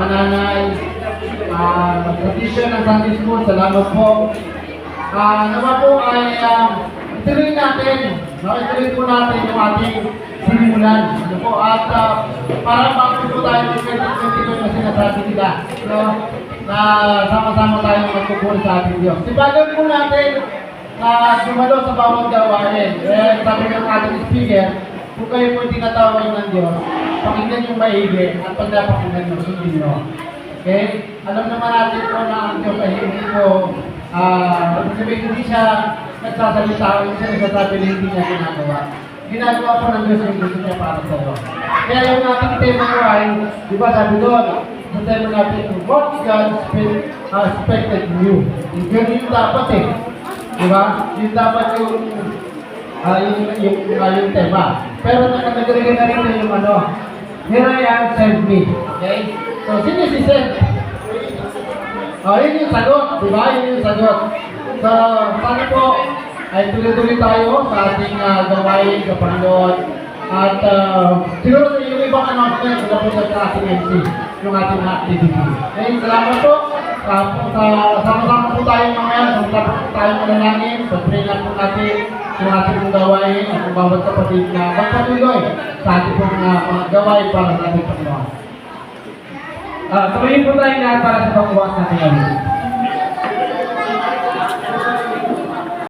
mga nanay, tradition ng Sunday School, salamat po. Naman po ay ituloy natin, ituloy po natin yung ating simulan. Ano po, at para bago po tayo ng 2022 na sinasabi nila, no? Na sama-sama tayong magpupuri sa ating Diyos. Sibagan po natin na sumalo sa bawat gawain. Sabi ng ating speaker, kung kayo po tinatawag ng Diyos, pakinggan yung maigi at pag napakinggan yung sundin nyo. Okay? Alam naman natin po na ang Diyos ay hindi po, sabihin hindi siya nagsasalita o hindi siya nagsasabi na hindi niya ginagawa. Ginagawa po ng Diyos yung gusto niya para sa iyo. Kaya yung ating tema ko ay, di ba sabi doon, sa tema natin, what God expected you. Yun yung dapat eh. Di ba? Yung dapat yung tema. Pero nakalagay na rin yung ano, here I am, send me. Okay? So, sino si send? Yun yung sagot. Di ba? Yun yung sagot. So, sana po, ay tuloy-tuloy tayo sa ating gawain sa Panginoon. At siguro yung ibang announcement, sila po sa ating MC, yung ating activity. Okay, salamat po. Sama-sama po tayo mamaya, sama-sama po tayo manalangin. Pag-pray lang po natin yung ating gawain at kung bawat kapatid na magpatuloy sa ating pong mga gawain para sa ating Panginoon. Tuloyin po tayo lahat para sa pagbukas natin.